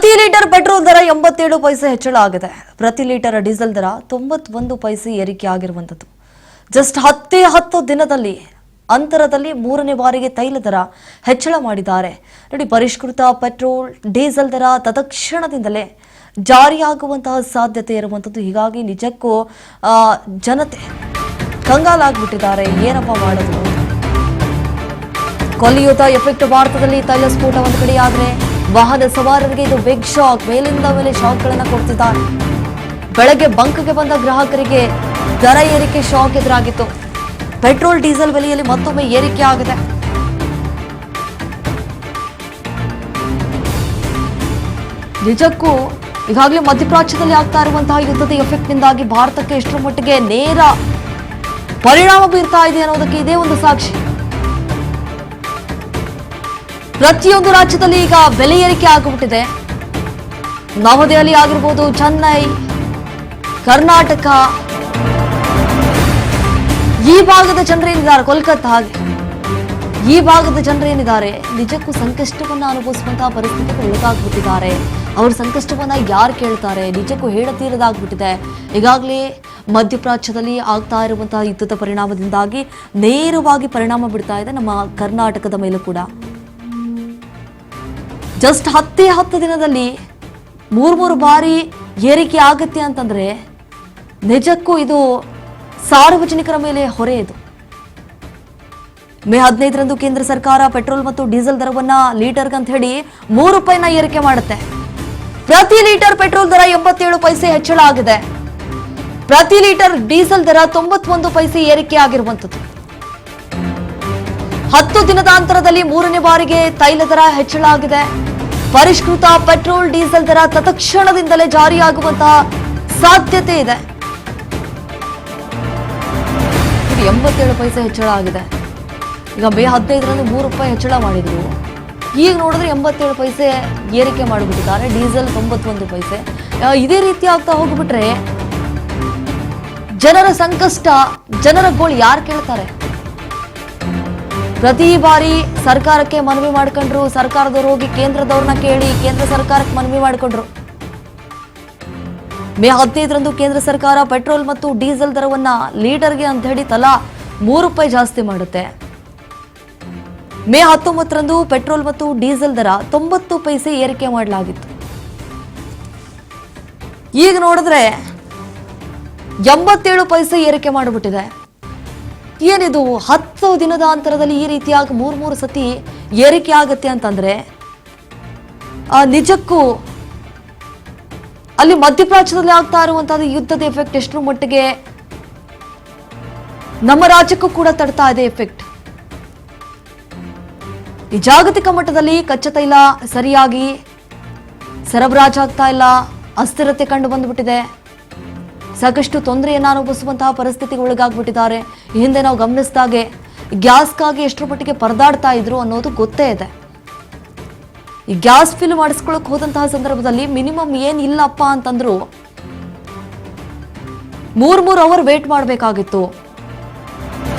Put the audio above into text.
ಪ್ರತಿ litre petrol ದರ 87 ಪೈಸೆ ಹೆಚ್ಚಳ ಆಗಿದೆ. ಪ್ರತಿ ಲೀಟರ್ ಡೀಸೆಲ್ ದರ 91 ಪೈಸೆ ಏರಿಕೆ ಆಗಿರುವಂತದ್ದು. ಜಸ್ಟ್ 10 ದಿನದಲ್ಲಿ ಅಂತರದಲ್ಲಿ ಮೂರನೇ ಬಾರಿಗೆ ತೈಲ ದರ ಹೆಚ್ಚಳ ಮಾಡಿದ್ದಾರೆ. ನೋಡಿ, ಪರಿಷ್ಕೃತ ಪೆಟ್ರೋಲ್ ಡೀಸೆಲ್ ದರ ತತ್ಕ್ಷಣದಿಂದಲೇ ಜಾರಿಯಾಗುವಂತಹ ಸಾಧ್ಯತೆ ಇರುವಂತದ್ದು. ಹೀಗಾಗಿ ನಿಜಕ್ಕೂ ಜನತೆ ಕಂಗಾಲಾಗ್ಬಿಟ್ಟಿದ್ದಾರೆ. ಏನಪ್ಪಾ ಮಾಡೋದು? ಕೊಲ್ಲಿಯುತ ಎಫೆಕ್ಟ್ ಭಾರತದಲ್ಲಿ ತೈಲ ಸ್ಫೋಟ ಒಂದು ಕಡೆ ಆದರೆ ವಾಹನ ಸವಾರರಿಗೆ ಇದು ಬಿಗ್ ಶಾಕ್. ಮೇಲಿಂದ ಮೇಲೆ ಶಾಕ್ಗಳನ್ನು ಕೊಡ್ತಿದ್ದಾರೆ. ಬೆಳಗ್ಗೆ ಬಂಕ್ಗೆ ಬಂದ ಗ್ರಾಹಕರಿಗೆ ದರ ಏರಿಕೆ ಶಾಕ್ ಎದುರಾಗಿತ್ತು. ಪೆಟ್ರೋಲ್ ಡೀಸೆಲ್ ಬೆಲೆಯಲ್ಲಿ ಮತ್ತೊಮ್ಮೆ ಏರಿಕೆ ಆಗಿದೆ. ನಿಜಕ್ಕೂ ಈಗಾಗಲೇ ಮಧ್ಯಪ್ರಾಚ್ಯದಲ್ಲಿ ಆಗ್ತಾ ಇರುವಂತಹ ಯುದ್ಧದ ಎಫೆಕ್ಟ್ನಿಂದಾಗಿ ಭಾರತಕ್ಕೆ ಎಷ್ಟರ ಮಟ್ಟಿಗೆ ನೇರ ಪರಿಣಾಮ ಬೀರ್ತಾ ಇದೆ ಅನ್ನೋದಕ್ಕೆ ಇದೇ ಒಂದು ಸಾಕ್ಷಿ. ಪ್ರತಿಯೊಂದು ರಾಜ್ಯದಲ್ಲಿ ಈಗ ಬೆಲೆ ಏರಿಕೆ ಆಗಿಬಿಟ್ಟಿದೆ. ನವದೆಹಲಿ ಆಗಿರ್ಬೋದು, ಚೆನ್ನೈ, ಕರ್ನಾಟಕ, ಈ ಭಾಗದ ಜನರೇನಿದ್ದಾರೆ, ಕೋಲ್ಕತ್ತಾ, ಹಾಗೆ ಈ ಭಾಗದ ಜನರೇನಿದ್ದಾರೆ ನಿಜಕ್ಕೂ ಸಂಕಷ್ಟವನ್ನ ಅನುಭವಿಸುವಂತಹ ಪರಿಸ್ಥಿತಿಗೆ ಒಳಗಾಗ್ಬಿಟ್ಟಿದ್ದಾರೆ. ಅವ್ರ ಸಂಕಷ್ಟವನ್ನ ಯಾರು ಕೇಳ್ತಾರೆ? ನಿಜಕ್ಕೂ ಹೇಳತೀರದಾಗ್ಬಿಟ್ಟಿದೆ. ಈಗಾಗಲೇ ಮಧ್ಯಪ್ರಾಚ್ಯದಲ್ಲಿ ಆಗ್ತಾ ಇರುವಂತಹ ಯುದ್ಧದ ಪರಿಣಾಮದಿಂದಾಗಿ ನೇರವಾಗಿ ಪರಿಣಾಮ ಬಿಡ್ತಾ ಇದೆ ನಮ್ಮ ಕರ್ನಾಟಕದ ಮೇಲೂ ಕೂಡ. ಜಸ್ಟ್ 10 ದಿನದಲ್ಲಿ ಮೂರು ಬಾರಿ ಏರಿಕೆ ಆಗುತ್ತೆ ಅಂತಂದ್ರೆ ನಿಜಕ್ಕೂ ಇದು ಸಾರ್ವಜನಿಕರ ಮೇಲೆ ಹೊರೆ. ಇದು ಮೇ 15ರಂದು ಕೇಂದ್ರ ಸರ್ಕಾರ ಪೆಟ್ರೋಲ್ ಮತ್ತು ಡೀಸೆಲ್ ದರವನ್ನ ಲೀಟರ್ಗೆ ಅಂತ ಹೇಳಿ 3 ರೂಪಾಯಿನ ಏರಿಕೆ ಮಾಡುತ್ತೆ. ಪ್ರತಿ ಲೀಟರ್ ಪೆಟ್ರೋಲ್ ದರ 87 ಪೈಸೆ ಹೆಚ್ಚಳ ಆಗಿದೆ. ಪ್ರತಿ ಲೀಟರ್ ಡೀಸೆಲ್ ದರ 91 ಪೈಸೆ ಏರಿಕೆ ಆಗಿರುವಂತದ್ದು. 10 ದಿನದ ಅಂತರದಲ್ಲಿ ಮೂರನೇ ಬಾರಿಗೆ ತೈಲ ದರ ಹೆಚ್ಚಳ ಆಗಿದೆ. ಪರಿಷ್ಕೃತ ಪೆಟ್ರೋಲ್ ಡೀಸೆಲ್ ದರ ತತ್ಕ್ಷಣದಿಂದಲೇ ಜಾರಿಯಾಗುವಂತಹ ಸಾಧ್ಯತೆ ಇದೆ. 87 ಪೈಸೆ ಹೆಚ್ಚಳ ಆಗಿದೆ. ಈಗ ಮೇ 15ರಂದು 3 ರೂಪಾಯಿ ಹೆಚ್ಚಳ ಮಾಡಿದ್ರು. ಈಗ ನೋಡಿದ್ರೆ 87 ಪೈಸೆ ಏರಿಕೆ ಮಾಡಿಬಿಟ್ಟಿದ್ದಾರೆ. ಡೀಸೆಲ್ 91 ಪೈಸೆ. ಇದೇ ರೀತಿ ಆಗ್ತಾ ಹೋಗ್ಬಿಟ್ರೆ ಜನರ ಸಂಕಷ್ಟ, ಜನರ ಗೋಳು ಯಾರು ಕೇಳ್ತಾರೆ? ಪ್ರತಿ ಬಾರಿ ಸರ್ಕಾರಕ್ಕೆ ಮನವಿ ಮಾಡ್ಕೊಂಡ್ರು. ಸರ್ಕಾರದವ್ರು ಹೋಗಿ ಕೇಂದ್ರದವ್ರನ್ನ ಕೇಳಿ ಕೇಂದ್ರ ಸರ್ಕಾರಕ್ಕೆ ಮನವಿ ಮಾಡ್ಕೊಂಡ್ರು. ಮೇ 15ರಂದು ಕೇಂದ್ರ ಸರ್ಕಾರ ಪೆಟ್ರೋಲ್ ಮತ್ತು ಡೀಸೆಲ್ ದರವನ್ನ ಲೀಟರ್ಗೆ ಅಂತ ಹೇಳಿ ತಲಾ 3 ರೂಪಾಯಿ ಜಾಸ್ತಿ ಮಾಡುತ್ತೆ. ಮೇ 19ರಂದು ಪೆಟ್ರೋಲ್ ಮತ್ತು ಡೀಸೆಲ್ ದರ 90 ಪೈಸೆ ಏರಿಕೆ ಮಾಡಲಾಗಿತ್ತು. ಈಗ ನೋಡಿದ್ರೆ 87 ಪೈಸೆ ಏರಿಕೆ ಮಾಡಿಬಿಟ್ಟಿದೆ. ಏನಿದು 10 ದಿನದ ಅಂತರದಲ್ಲಿ ಈ ರೀತಿಯಾಗಿ 3 ಸತಿ ಏರಿಕೆ ಆಗುತ್ತೆ ಅಂತಂದ್ರೆ ನಿಜಕ್ಕೂ ಅಲ್ಲಿ ಮಧ್ಯಪ್ರಾಚ್ಯದಲ್ಲಿ ಆಗ್ತಾ ಇರುವಂತಹ ಯುದ್ಧದ ಎಫೆಕ್ಟ್ ಎಷ್ಟರ ಮಟ್ಟಿಗೆ ನಮ್ಮ ರಾಜ್ಯಕ್ಕೂ ಕೂಡ ತಡ್ತಾ ಇದೆ ಎಫೆಕ್ಟ್. ಈ ಜಾಗತಿಕ ಮಟ್ಟದಲ್ಲಿ ಕಚ್ಚಾ ತೈಲ ಸರಿಯಾಗಿ ಸರಬರಾಜಾಗ್ತಾ ಇಲ್ಲ. ಅಸ್ಥಿರತೆ ಕಂಡು ಬಂದ್ಬಿಟ್ಟಿದೆ. ಸಾಕಷ್ಟು ತೊಂದರೆಯನ್ನು ಅನುಭವಿಸುವಂತಹ ಪರಿಸ್ಥಿತಿಗೆ ಒಳಗಾಗ್ಬಿಟ್ಟಿದ್ದಾರೆ. ಈ ಹಿಂದೆ ನಾವು ಗಮನಿಸಿದಾಗೆ ಗ್ಯಾಸ್ಗಾಗಿ ಎಷ್ಟರ ಮಟ್ಟಿಗೆ ಪರದಾಡ್ತಾ ಇದ್ರು ಅನ್ನೋದು ಗೊತ್ತೇ ಇದೆ. ಈ ಗ್ಯಾಸ್ ಫಿಲ್ ಮಾಡಿಸ್ಕೊಳ್ಳೋಕೆ ಹೋದಂತಹ ಸಂದರ್ಭದಲ್ಲಿ ಮಿನಿಮಮ್ ಏನಿಲ್ಲಪ್ಪ ಅಂತಂದ್ರು 3 ಅವರ್ ವೇಟ್ ಮಾಡಬೇಕಾಗಿತ್ತು.